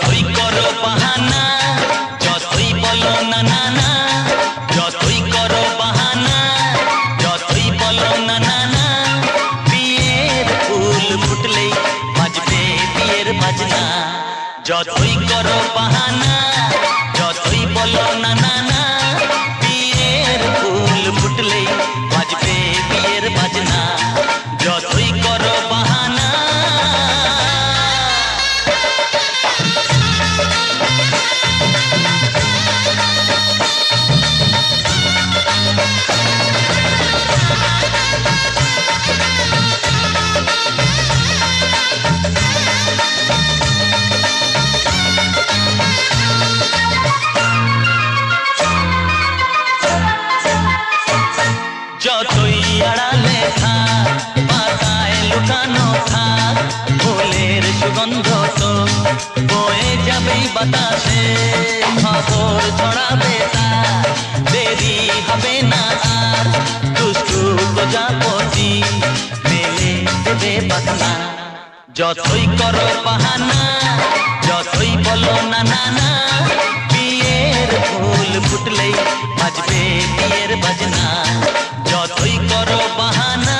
যতই করো বাহানা, যতই বলো না না না, যতই করো বাহানা, যতই বলো না না না, বিয়ের ফুল ফুটলেই বাজবে বিয়ের বাজনা। যতই করো বাহানা, যতই বলো না না না, বিয়ের ফুল ফুটলেই বাজবে বিয়ের বাজনা। যতই করো বাহানা। যতই আড়ালে থাক, পাতায় লুকানো থাক, ফুলের সুগন্ধ তো বয়ে যাবেই বাতাসে। খবর ছড়াবে তার, দেরি হবে না আর, দুষ্টু প্রজাপতি মেলে দেবে পাখনা। যতই করো বাহানা, যতই বলো না না না, বিয়ের ফুল ফুটলেই বাজবে বিয়ের বাজনা। যতই করো বাহানা।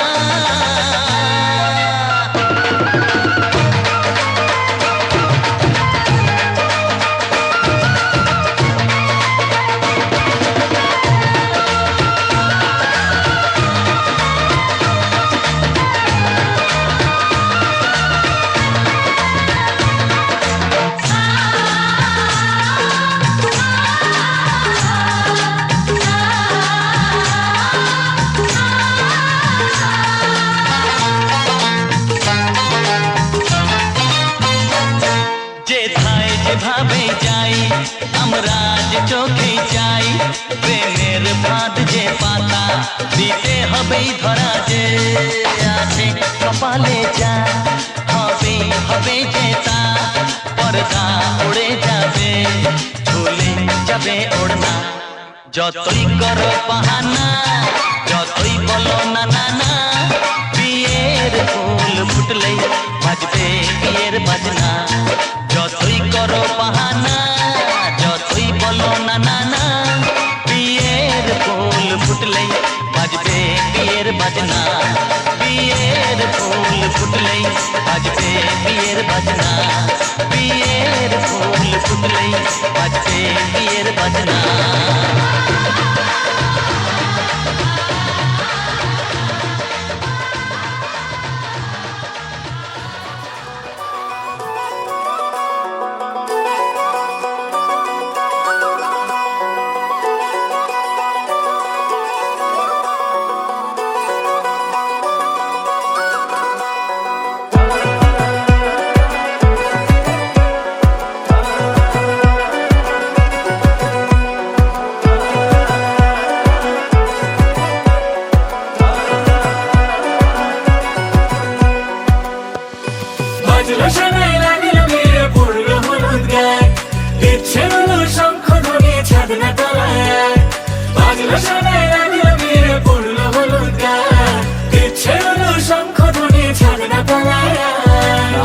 যেথায় যেভাবে যাই আমরা যে চোখে চাই, প্রেমের ফাঁদ যে পাতা দিতে হবেই ধরা। যে আছে কপালে যা হবে হবে যে তা, পর্দা উড়ে যাবে ঝুলে যাবে ওড়না। যতই করো বাহানা, যতই বলো না না না, বিয়ের ফুল ফুটলেই বাজবে বিয়ের বাজনা। যতই করো বাহানা, যতই বলো না না না, বিয়ের ফুল ফুটলেই বাজবে বিয়ের বাজনা। বিয়ের ফুল ফুটলেই বাজবে বিয়ের বাজনা। বিয়ের ফুল ফুটলেই বাজবে বিয়ের বাজনা।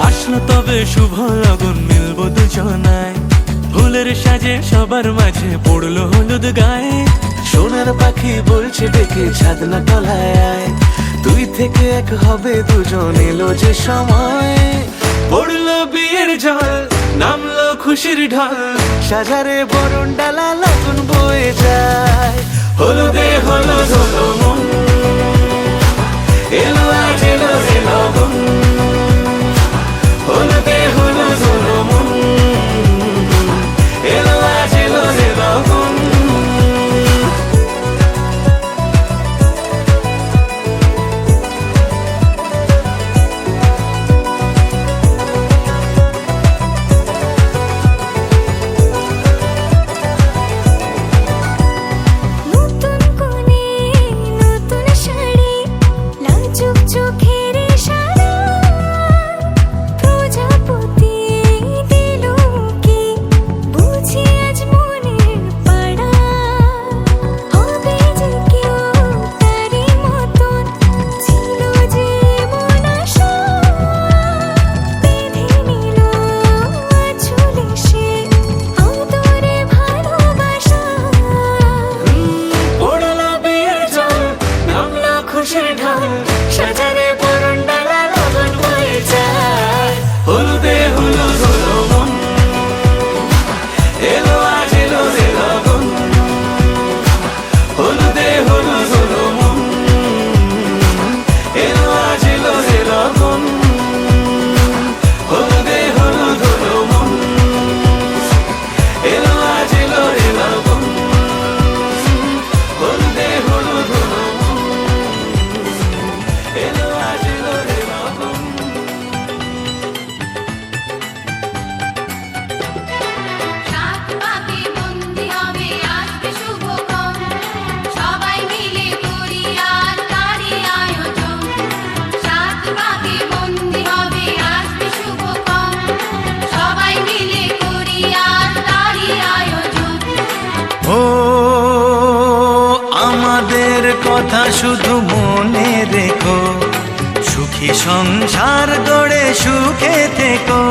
আসলো তবে শুভ লগন, মিলবো দুজনায়, ফুলের সাজে সবার মাঝে পড়লো হলুদ গায়ে। সোনার পাখি বলছে ডেকে ছাদনা তলায়, দুই থেকে এক হবে দুজন, এলো যে সময়। পড়লো বিয়ের জল, নামলো খুশির ঢল, সাজারে বরণ ডালা লগন বয়ে যায়। হলুদে হলুদ হলো মন, এলো আজ এলো যে লগন। হলুদে হলুদ হলো মন, এলো আজ এলো যে লগন। নতুন কোণে নতুন শাড়ি, লাজুক চোখের ইশারা। কথা শুধু মনে রেখো, সুখী সংসার গড়ে সুখে থেকো।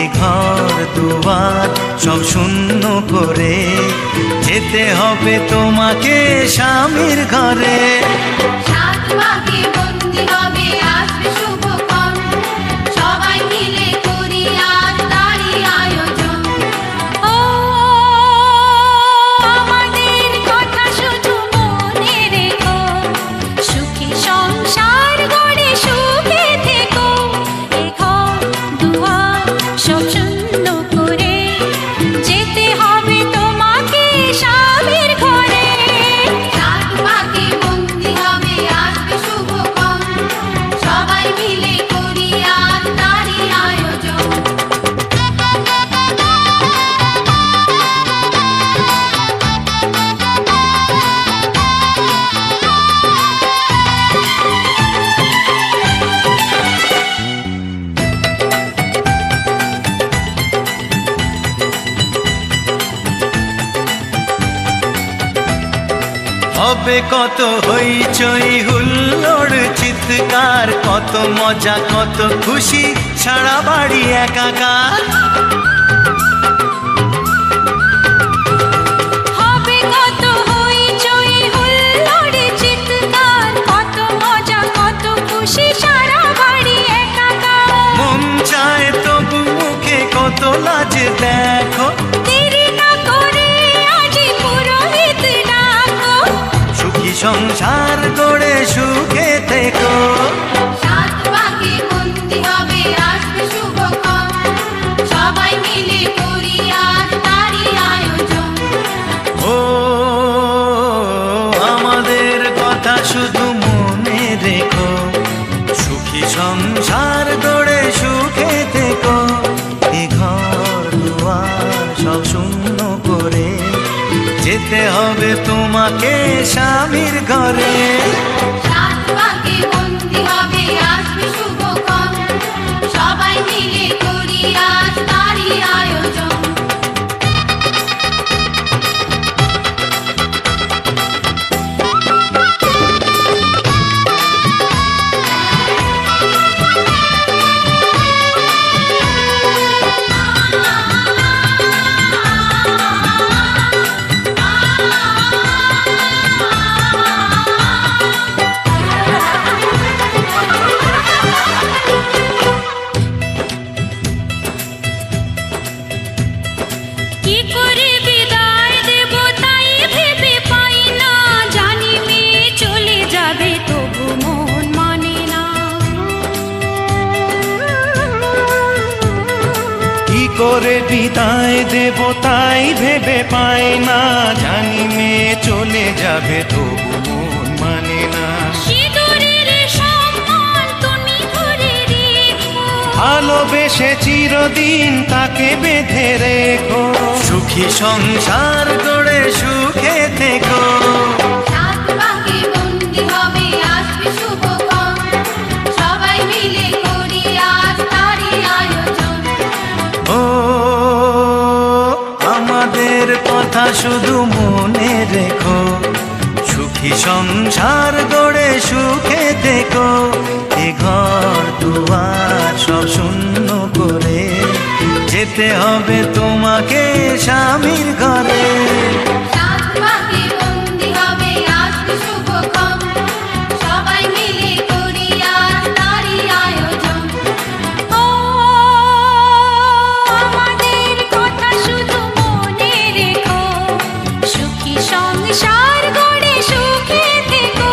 এ ঘর দুয়ার সব শূন্য করে যেতে হবে তোমাকে স্বামীর ঘরে। সাত ভাগে বন্দি হবে আসবে শুভক্ষণ, সবাই মিলে করি আজ তারই আয়োজন। ও আমাদের কথা শুধু মনে রেখো, সুখী সংসার গড়ে সুখে থেকো। এ ঘর দুয়ার সব শূন্য করে যেতে হবে তোমাকে স্বামীর ঘরে। সাত ভাগে বন্দি হবে আসবে শুভক্ষণ, সবাই মিলে করি আজ তারই আয়োজন। হবে কত হইচই হুল্লোড় চিৎকার, কত মজা কত খুশি সারা বাড়ি একাকার। হবে কত হইচই হুল্লোড় চিৎকার, কত মজা কত খুশি সারা বাড়ি একাকার। মন চায় তবু মুখে কত লাজ দেখো, দেরি না করে আজই পুরোহিত ডাকো। সুখী সংসার গড়ে সুখে থেকো। সাত ভাগে বন্দি হবে আসবে শুভক্ষণ, সবাই মিলে করি আজ তারই আয়োজন। ও আমাদের কথা শুধু মনে রেখো, সুখী সংসার গড়ে সুখে থেকো। এ ঘর দুয়ার সব শূন্য করে যেতে হবে তোমাকে স্বামীর ঘরে। সাত ভাগে বন্দি হবে আসবে শুভক্ষণ, সবাই মিলে করি আজ তারই আয়োজন। কি করে বিদায় দেব তাই ভেবে পাই না, জানি মেয়ে চলে যাবে তবু মন মানে না। কি করে বিদায় দেব তাই ভেবে পাই না, জানি মেয়ে চলে যাবে তবু মন মানে না। সিঁদুরের সম্মান তুমি ধরে রেখো, ভালোবেসে চিরদিন তাকে বেঁধে রেখো। সুখী সংসার গড়ে সুখে থেকো। সাত ভাগে বন্দি হবে আসবে শুভক্ষণ, সবাই মিলে করি আজ তারই আয়োজন। ও আমাদের কথা শুধু মনে রেখো, সুখী সংসার গড়ে সুখে থেকো। এ ঘর দুয়ার সব শূন্য করে যেতে হবে তোমাকে স্বামীর ঘরে। সাত ভাগে বন্দি হবে আসবে শুভক্ষণ, সবাই মিলে করি আজ তারই আয়োজন। ও আমাদের কথা শুধু মনে রেখো, সুখী সংসার গড়ে সুখে থেকো।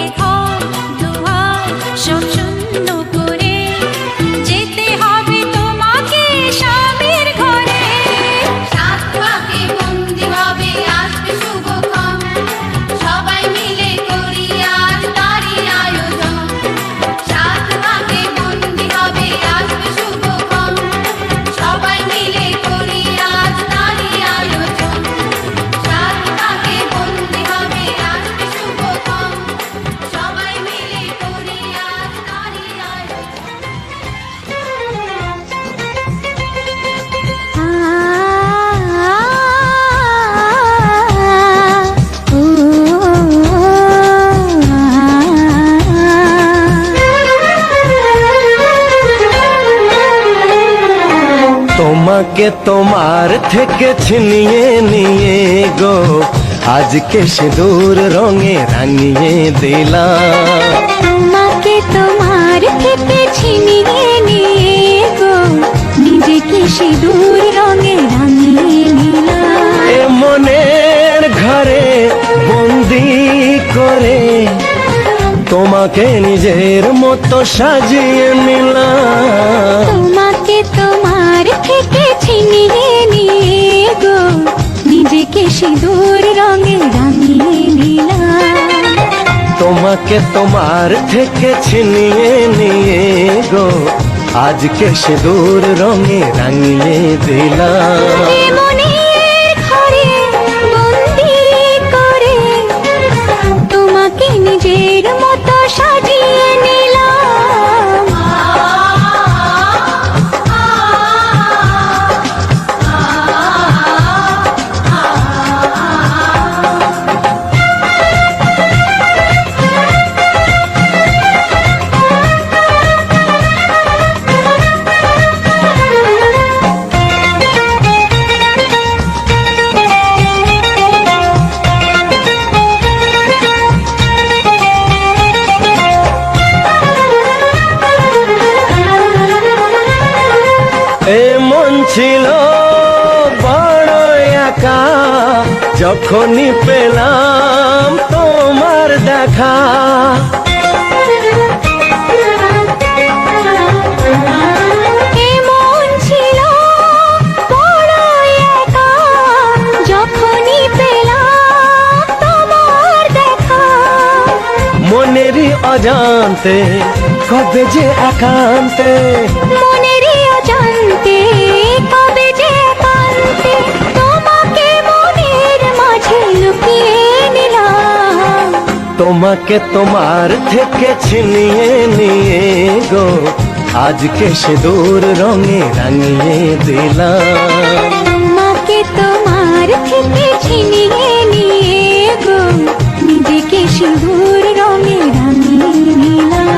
এ ঘর দুয়ার সব শূন্য করে যেতে হবে তোমাকে স্বামীর ঘরে। সাত ভাগে বন্দি হবে তোমাকে তোমার থেকে ছিনিয়ে নিয়ে গো আজকে সিঁদুর রঙে রাঙিয়ে দিলাম। তোমাকে তোমার থেকে ছিনিয়ে নিয়ে গো নিজেকে সিঁদুর রঙে রাঙিয়ে নিলাম। এ মনের ঘরে বন্দি করে তোমাকে নিজের মতো সাজিয়ে নিলাম। তোমাকে তোমার থেকে ছিনিয়ে নিয়ে গো নিজেকে সিঁদুর রঙে রাঙিয়ে নিলাম। তোমাকে তোমার থেকে ছিনিয়ে নিয়ে গো আজকে সিঁদুর রঙে রাঙিয়ে দিলাম। এ মনের ঘরে বন্দি করে তোমাকে নিজের মতো সাজিয়ে নিলাম। এ মন ছিল বড় একা যখনই পেলাম তোমার দেখা। এমন ছিল বড় একা যখনই পেলাম তোমার দেখা। মনেরই অজান্তে কবে যে একান্তে মনেরই অজান্তে কবে যে একান্তে তোমাকে মনের মাঝে লুকিয়ে নিলাম। তোমাকে তোমার থেকে ছিনিয়ে নিয়ে গো আজকে সিঁদুর রঙে রাঙিয়ে দিলাম। তোমাকে তোমার থেকে ছিনিয়ে নিয়ে গো নিজেকে সিঁদুর রঙে রাঙিয়ে নিলাম।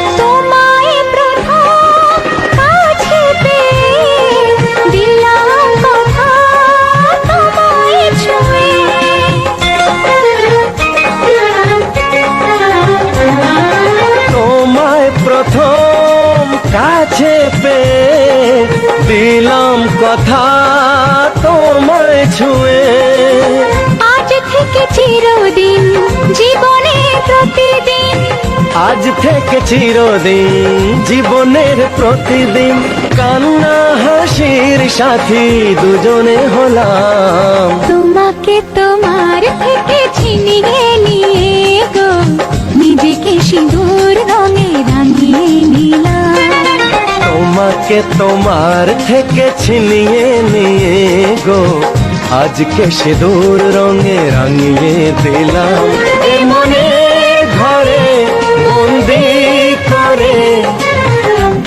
তোমায় প্রথম কাছে পেয়ে দিলাম কথা তোমায় ছুঁয়ে। তোমায় প্রথম কাছে পেয়ে দিলাম কথা তোমায় ছুঁয়ে। আজ থেকে চিরদিন জীবনে প্রতিদিন আজ থেকে চিরদিন জীবনের প্রতিদিন কান্না হাসির সাথী দুজনে হলাম। তোমাকে তোমার থেকে ছিনিয়ে নিয়ে গো নিজেকে সিঁদুর রঙে রাঙিয়ে নিলাম। তোমাকে তোমার থেকে ছিনিয়ে নিয়ে গো আজকে সিঁদুর রঙে রাঙিয়ে দিলাম। এ মনের ঘরে বন্দি করে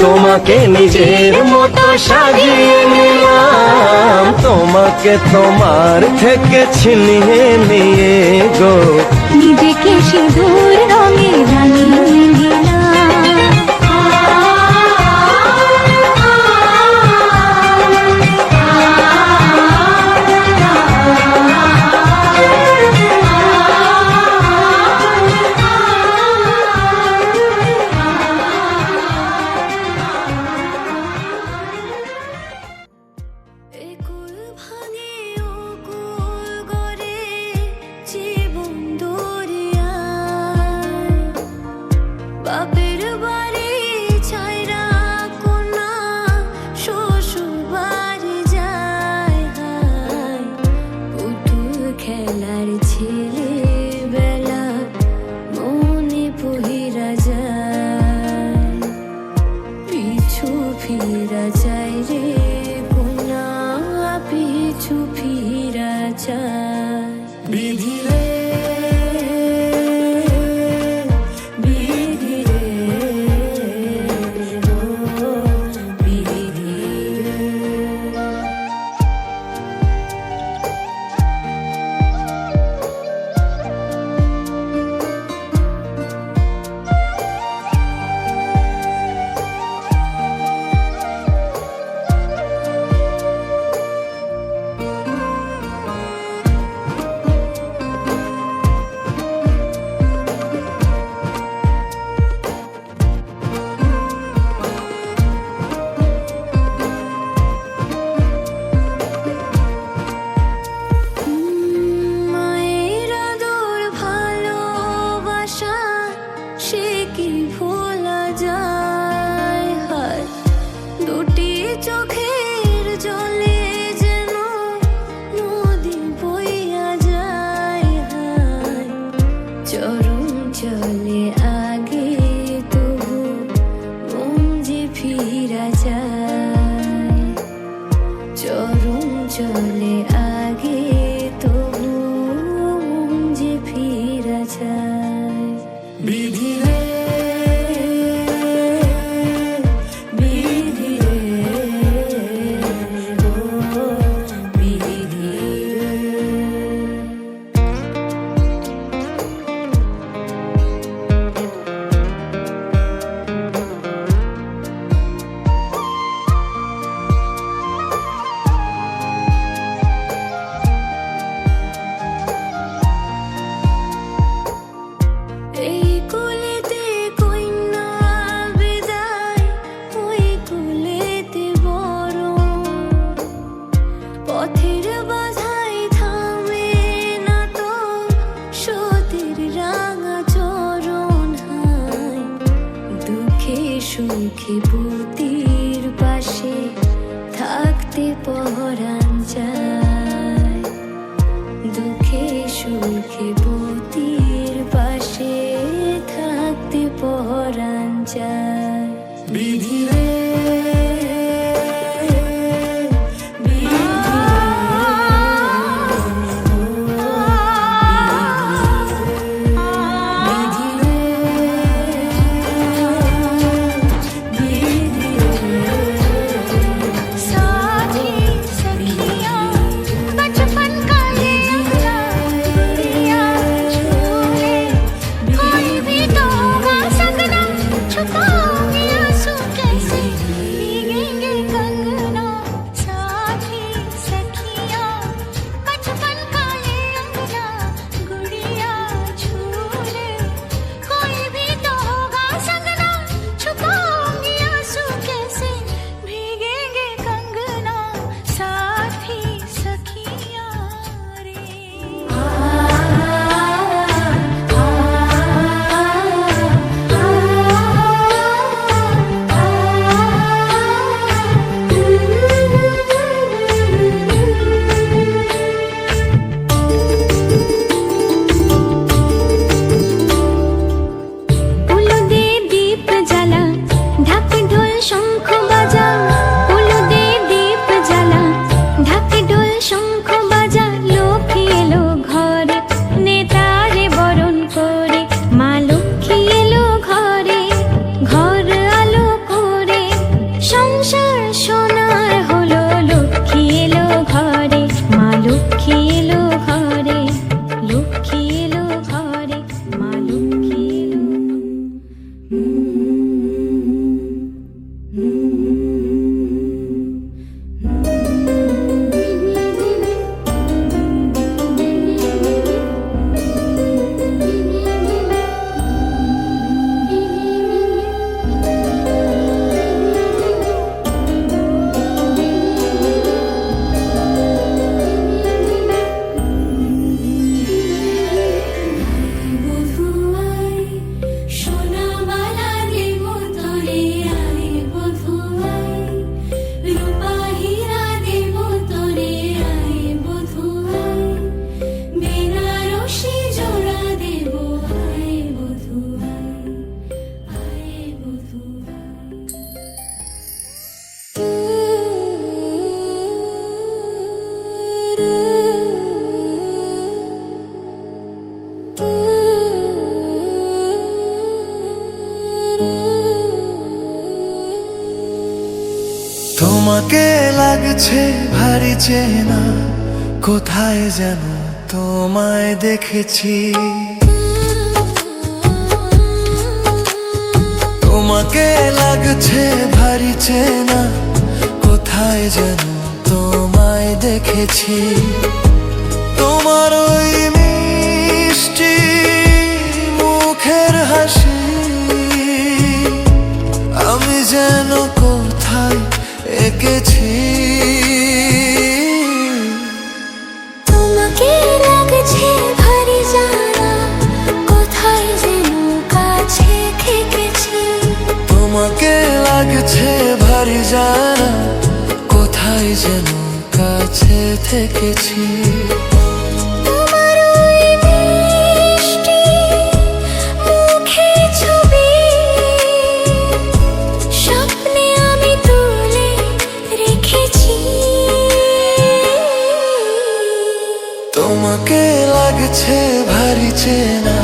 তোমাকে নিজের মতো সাজিয়ে নিলাম। তোমাকে তোমার থেকে ছিনিয়ে নিয়ে গো নিজেকে সিঁদুর রঙে রাঙিয়ে নিলাম। একুল ভাঙে অকুল গড়ে জীবন দরিয়ায় চায়। বিধি রে, বিধি রে, ও বিধি রে। মায়ের আদর ভালোবাসা সে কি ভোলা যায়, হায় দুটি চোখের জলে যেন নদী বইয়া যায়, হায় চরণ চলে আগে তবু মন যে ফিরা যায়, চরণ চলে আগে তবু মন যে ফিরা যায়। বিধি রে, বিধি রে, ও বিধি রে। এই কুলেতে কন্যা বিদায়, ওই কুলেতে বরণ, পথের বাধাই থামে না তো সতীর রাঙা চরণ, হায় দুঃখে সুখে পতির পাশে থাকতে পরাণ চায়, দুঃখে সুখে পতির পাশে থাকতে পরাণ চায়। বিধি রে, বিধি রে, বিধि রে। साथी सखिया बचपन का ये दिया छूले, कोई भी तो होगा सगना छुपा লাগছে ভারী চেনা, কোথায় যেন তোমায় দেখেছি। তোমাকে লাগছে ভারী চেনা, কোথায় যেন তোমায় দেখেছি। তোমার ওই মিষ্টি মুখের হাসি আমি যেন কোথায় এঁকেছি। তোমাকে লাগছে ভারী জানা, কোথায় যেন কাছে থেকেছি। তোমাকে লাগছে ভারী জানা, কোথায় যেন কাছে থেকেছি। তোমার ওই মিষ্টি মুখের ছবি স্বপ্নে আমি তুলে রেখেছি। তোমাকে লাগছে ভারী চেনা,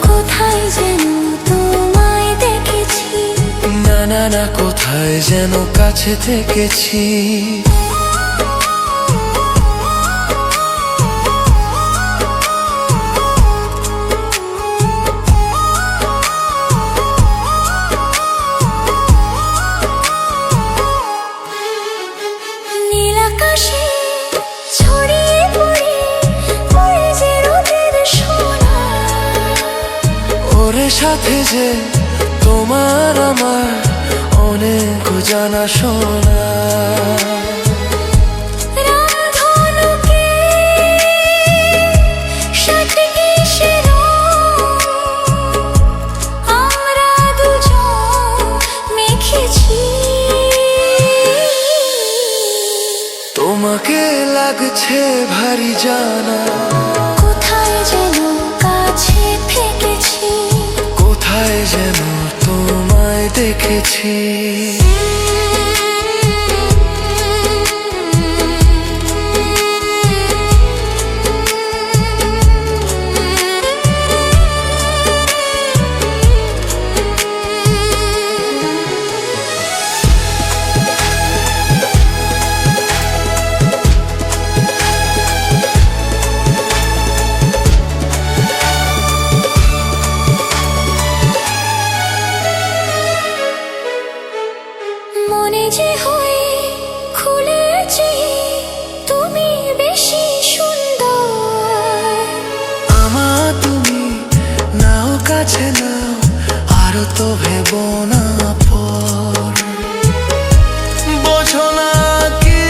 কোথায় যেন তোমায় দেখেছি। না না না, কোথায় যেন কাছে থেকেছি। নীল আকাশে ছড়িয়ে পড়ে পড়ে যে রোদের সোনা, ওরে সাথে যে তোমার আমার অনেক জানা শোনা। রামধনুকে সাথে কিসে রং আমরা দুজন মেখেছি। তোমাকে লাগছে ভারী জানা, কোথায় যেন কাছে থেকেছি। কোথায় যেন তোমায় দেখেছি। মনে যে হয়ে খুলেছি তুমি বেশি সুন্দর। আমার তুমি নাও কাছে নাও, আরো তো ভেবো না পর। বোঝো না কি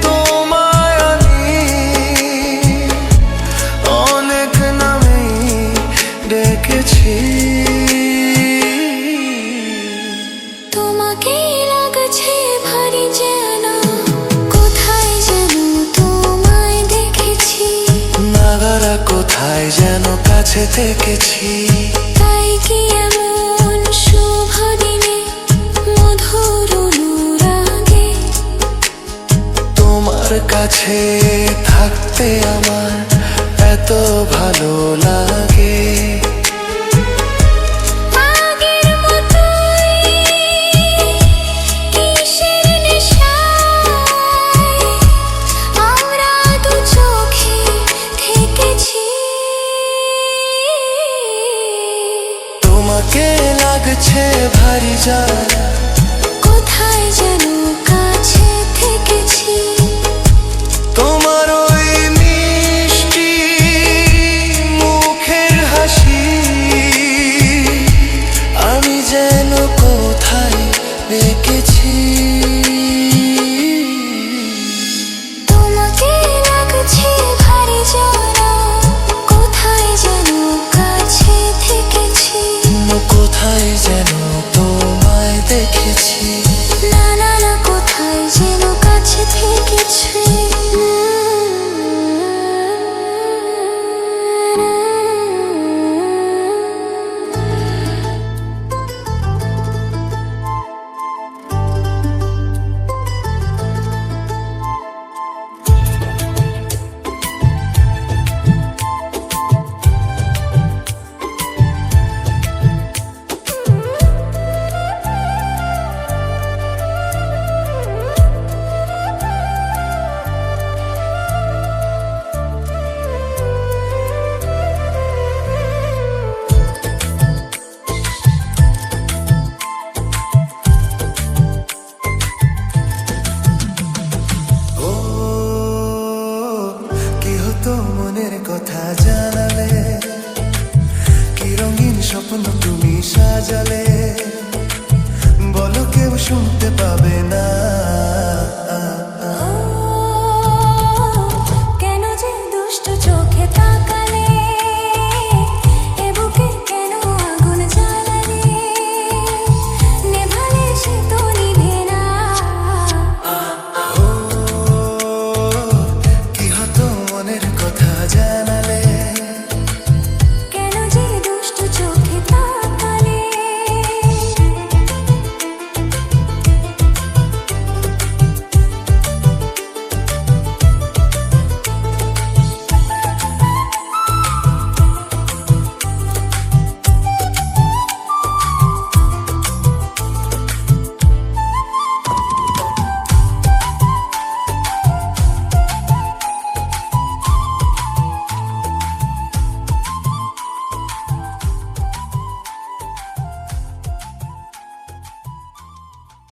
তোমায় আমি অনেক নামে ডেকেছি। তোমাকে লাগছে ভারী জানা, কোথায় যেন তোমায় দেখেছি। নাগারা কোথায় যেন কাছে থেকেছি। তাই কি এমন শুভ দিনে মধুর অনুরাগে তোমার কাছে থাকতে আমার এত ভালো লাগে। আগের মতোই কিসের নেশায় আমরা দু চোখে থেকেছি। তোমাকে লাগছে ভারী জানা, কোথায় যেন কাছে থেকেছি। তোমার ওই মিষ্টি মুখের হাসি কথা জানালে, কি রঙিন স্বপ্ন তুমি সাজালে।